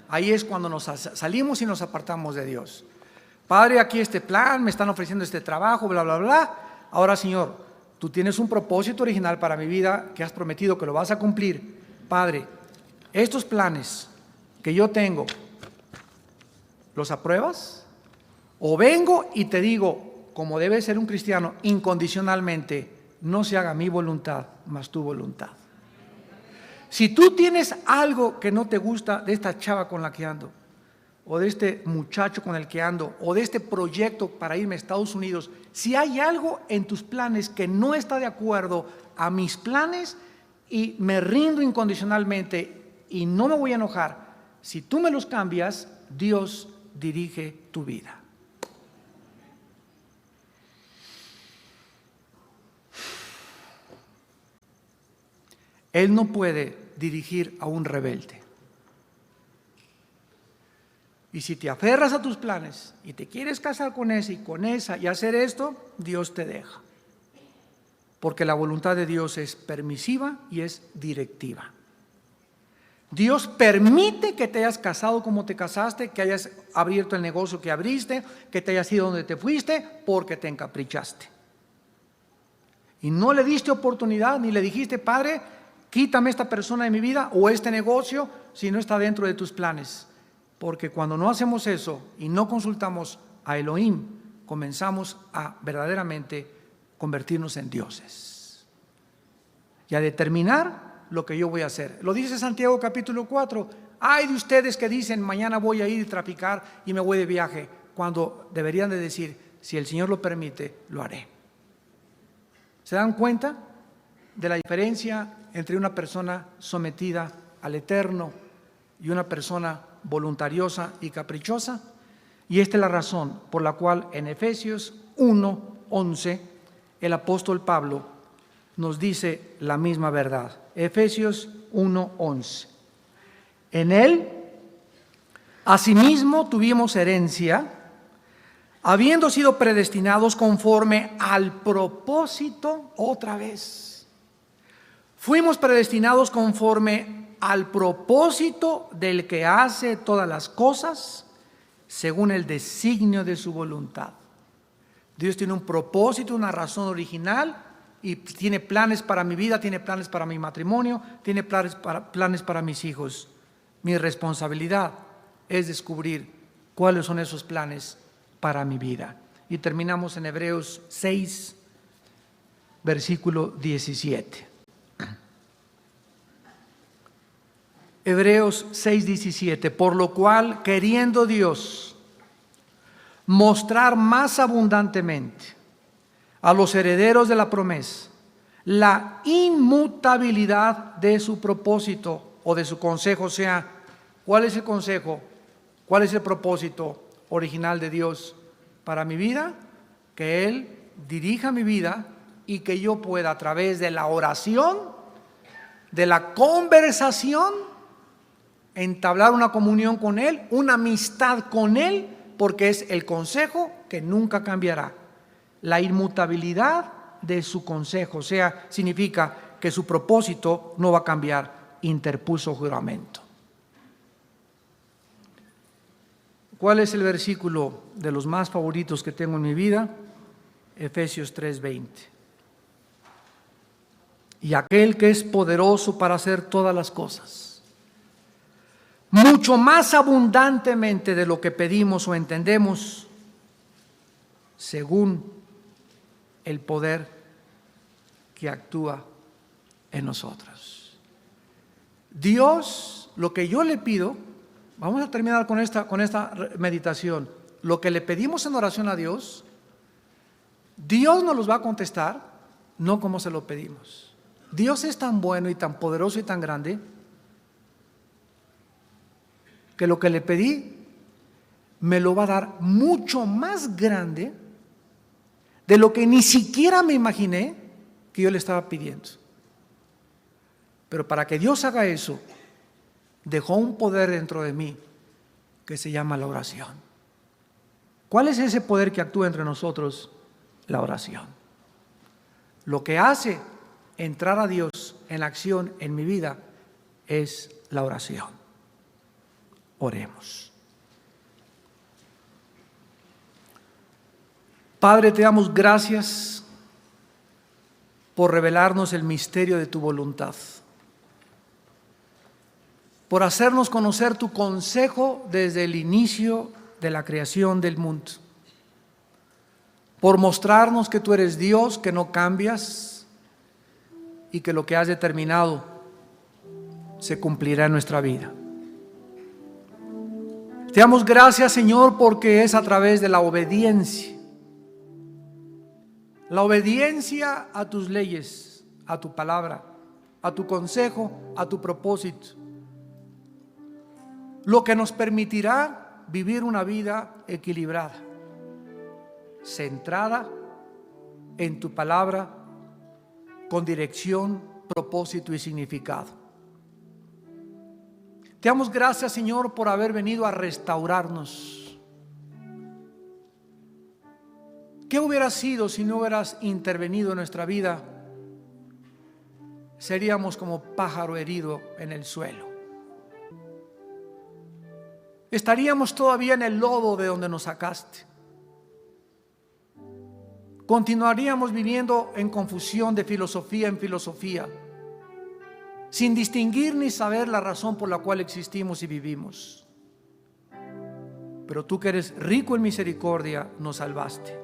Ahí es cuando nos salimos y nos apartamos de Dios. Padre, aquí este plan, me están ofreciendo este trabajo, bla, bla, bla. Ahora, Señor, tú tienes un propósito original para mi vida que has prometido que lo vas a cumplir. Padre, estos planes que yo tengo, ¿los apruebas? O vengo y te digo, como debe ser un cristiano, incondicionalmente, no se haga mi voluntad, mas tu voluntad. Si tú tienes algo que no te gusta de esta chava con la que ando, o de este muchacho con el que ando, o de este proyecto para irme a Estados Unidos, si hay algo en tus planes que no está de acuerdo a mis planes y me rindo incondicionalmente y no me voy a enojar. Si tú me los cambias, Dios dirige tu vida. Él no puede dirigir a un rebelde. Y si te aferras a tus planes y te quieres casar con ese y con esa y hacer esto, Dios te deja. Porque la voluntad de Dios es permisiva y es directiva. Dios permite que te hayas casado como te casaste, que hayas abierto el negocio que abriste, que te hayas ido donde te fuiste, porque te encaprichaste. Y no le diste oportunidad, ni le dijiste, Padre, quítame esta persona de mi vida o este negocio si no está dentro de tus planes. Porque cuando no hacemos eso y no consultamos a Elohim, comenzamos a verdaderamente convertirnos en dioses y a determinar lo que yo voy a hacer. Lo dice Santiago capítulo 4. Ay de ustedes que dicen, mañana voy a ir a traficar y me voy de viaje, cuando deberían de decir, si el Señor lo permite, lo haré. ¿Se dan cuenta de la diferencia entre una persona sometida al Eterno y una persona voluntariosa y caprichosa? Y esta es la razón por la cual en Efesios 1:11 el apóstol Pablo nos dice la misma verdad. Efesios 1:11. En él, asimismo, tuvimos herencia, habiendo sido predestinados conforme al propósito, otra vez. Fuimos predestinados conforme al propósito del que hace todas las cosas, según el designio de su voluntad. Dios tiene un propósito, una razón original, y tiene planes para mi vida, tiene planes para mi matrimonio, tiene planes para mis hijos. Mi responsabilidad es descubrir cuáles son esos planes para mi vida. Y terminamos en Hebreos 6, versículo 17. Hebreos 6:17, por lo cual, queriendo Dios mostrar más abundantemente a los herederos de la promesa la inmutabilidad de su propósito o de su consejo, o sea, ¿cuál es el consejo? ¿Cuál es el propósito original de Dios para mi vida? Que Él dirija mi vida y que yo pueda, a través de la oración, de la conversación, entablar una comunión con Él, una amistad con Él, porque es el consejo que nunca cambiará. La inmutabilidad de su consejo, o sea, significa que su propósito no va a cambiar, interpuso juramento. ¿Cuál es el versículo de los más favoritos que tengo en mi vida? Efesios 3:20. Y aquel que es poderoso para hacer todas las cosas, mucho más abundantemente de lo que pedimos o entendemos, según el poder que actúa en nosotros. Dios, lo que yo le pido, vamos a terminar con esta meditación, lo que le pedimos en oración a Dios, Dios nos los va a contestar, no como se lo pedimos. Dios es tan bueno y tan poderoso y tan grande, que lo que le pedí me lo va a dar mucho más grande de lo que ni siquiera me imaginé que yo le estaba pidiendo. Pero para que Dios haga eso, dejó un poder dentro de mí que se llama la oración. ¿Cuál es ese poder que actúa entre nosotros? La oración. Lo que hace entrar a Dios en acción en mi vida es la oración. Oremos. Padre, te damos gracias por revelarnos el misterio de tu voluntad, por hacernos conocer tu consejo desde el inicio de la creación del mundo, por mostrarnos que tú eres Dios, que no cambias y que lo que has determinado se cumplirá en nuestra vida. Te damos gracias, Señor, porque es a través de la obediencia a tus leyes, a tu palabra, a tu consejo, a tu propósito, lo que nos permitirá vivir una vida equilibrada, centrada en tu palabra, con dirección, propósito y significado. Te damos gracias, Señor, por haber venido a restaurarnos. ¿Qué hubiera sido si no hubieras intervenido en nuestra vida? Seríamos como pájaro herido en el suelo. Estaríamos todavía en el lodo de donde nos sacaste. Continuaríamos viviendo en confusión de filosofía en filosofía, sin distinguir ni saber la razón por la cual existimos y vivimos. Pero tú, que eres rico en misericordia, nos salvaste.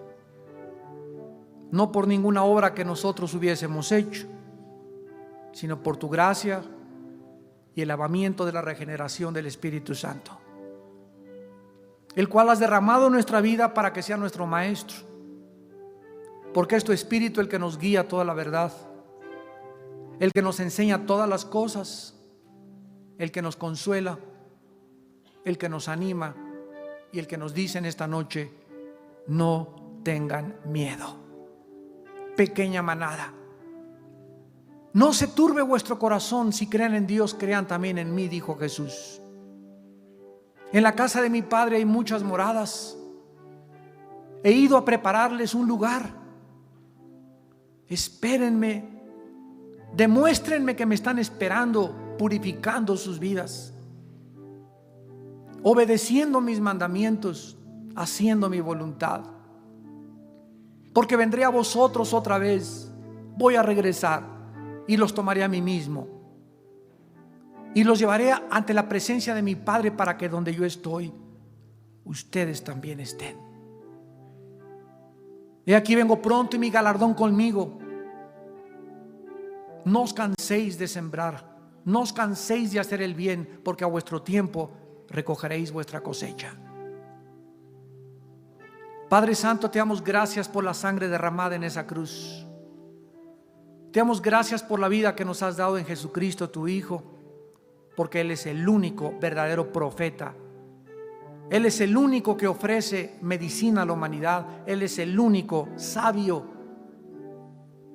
No por ninguna obra que nosotros hubiésemos hecho, sino por tu gracia y el lavamiento de la regeneración del Espíritu Santo, el cual has derramado en nuestra vida para que sea nuestro maestro, porque es tu Espíritu el que nos guía a toda la verdad, el que nos enseña todas las cosas, el que nos consuela, el que nos anima y el que nos dice en esta noche: no tengan miedo, pequeña manada. No se turbe vuestro corazón. Si creen en Dios, crean también en mí, dijo Jesús. En la casa de mi Padre hay muchas moradas. He ido a prepararles un lugar. Espérenme, demuéstrenme que me están esperando, purificando sus vidas, obedeciendo mis mandamientos, haciendo mi voluntad. Porque vendré a vosotros otra vez, voy a regresar y los tomaré a mí mismo y los llevaré ante la presencia de mi Padre, para que donde yo estoy, ustedes también estén. He aquí vengo pronto y mi galardón conmigo. No os canséis de sembrar, no os canséis de hacer el bien, porque a vuestro tiempo recogeréis vuestra cosecha. Padre Santo, te damos gracias por la sangre derramada en esa cruz. Te damos gracias por la vida que nos has dado en Jesucristo, tu Hijo, porque Él es el único verdadero profeta. Él es el único que ofrece medicina a la humanidad. Él es el único sabio,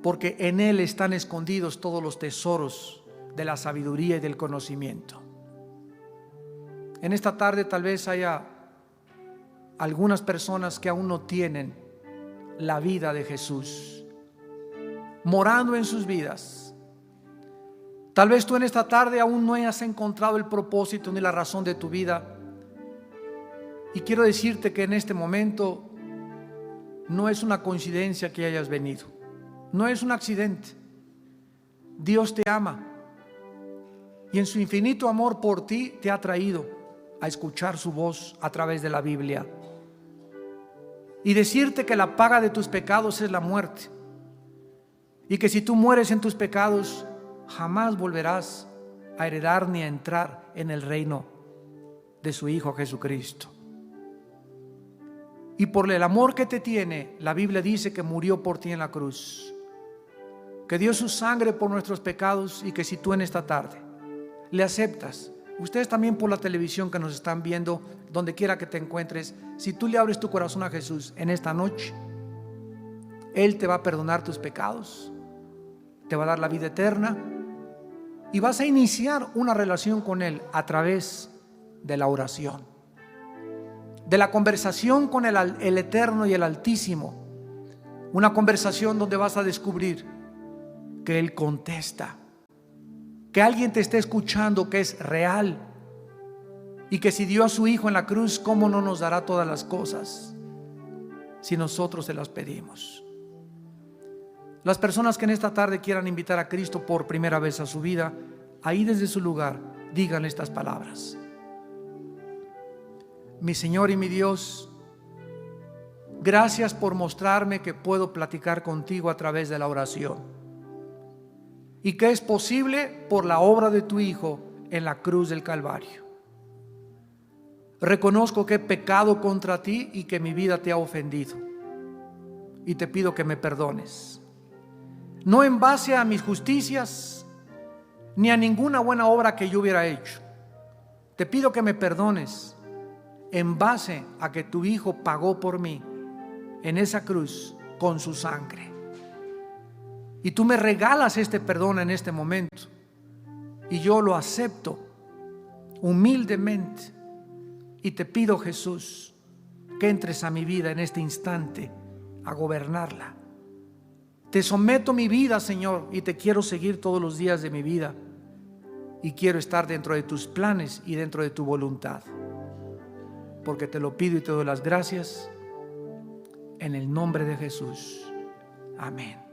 porque en Él están escondidos todos los tesoros de la sabiduría y del conocimiento. En esta tarde tal vez haya algunas personas que aún no tienen la vida de Jesús morando en sus vidas. Tal vez tú en esta tarde aún no hayas encontrado el propósito ni la razón de tu vida. Y quiero decirte que en este momento no es una coincidencia que hayas venido, no es un accidente. Dios te ama y en su infinito amor por ti te ha traído a escuchar su voz a través de la Biblia y decirte que la paga de tus pecados es la muerte, y que si tú mueres en tus pecados jamás volverás a heredar ni a entrar en el reino de su Hijo Jesucristo. Y por el amor que te tiene, la Biblia dice que murió por ti en la cruz, que dio su sangre por nuestros pecados, y que si tú en esta tarde le aceptas, ustedes también por la televisión que nos están viendo, donde quiera que te encuentres, si tú le abres tu corazón a Jesús en esta noche, Él te va a perdonar tus pecados, te va a dar la vida eterna y vas a iniciar una relación con Él a través de la oración, de la conversación con el Eterno y el Altísimo. Una conversación donde vas a descubrir que Él contesta, que alguien te está escuchando, que es real, y que si dio a su Hijo en la cruz, ¿cómo no nos dará todas las cosas si nosotros se las pedimos? Las personas que en esta tarde quieran invitar a Cristo por primera vez a su vida, ahí desde su lugar, digan estas palabras: mi Señor y mi Dios, gracias por mostrarme que puedo platicar contigo a través de la oración, y que es posible por la obra de tu Hijo en la cruz del Calvario. Reconozco que he pecado contra ti y que mi vida te ha ofendido, y te pido que me perdones, no en base a mis justicias ni a ninguna buena obra que yo hubiera hecho. Te pido que me perdones en base a que tu Hijo pagó por mí en esa cruz con su sangre. Y tú me regalas este perdón en este momento. Y yo lo acepto humildemente. Y te pido, Jesús, que entres a mi vida en este instante a gobernarla. Te someto mi vida, Señor, y te quiero seguir todos los días de mi vida. Y quiero estar dentro de tus planes y dentro de tu voluntad. Porque te lo pido y te doy las gracias en el nombre de Jesús. Amén.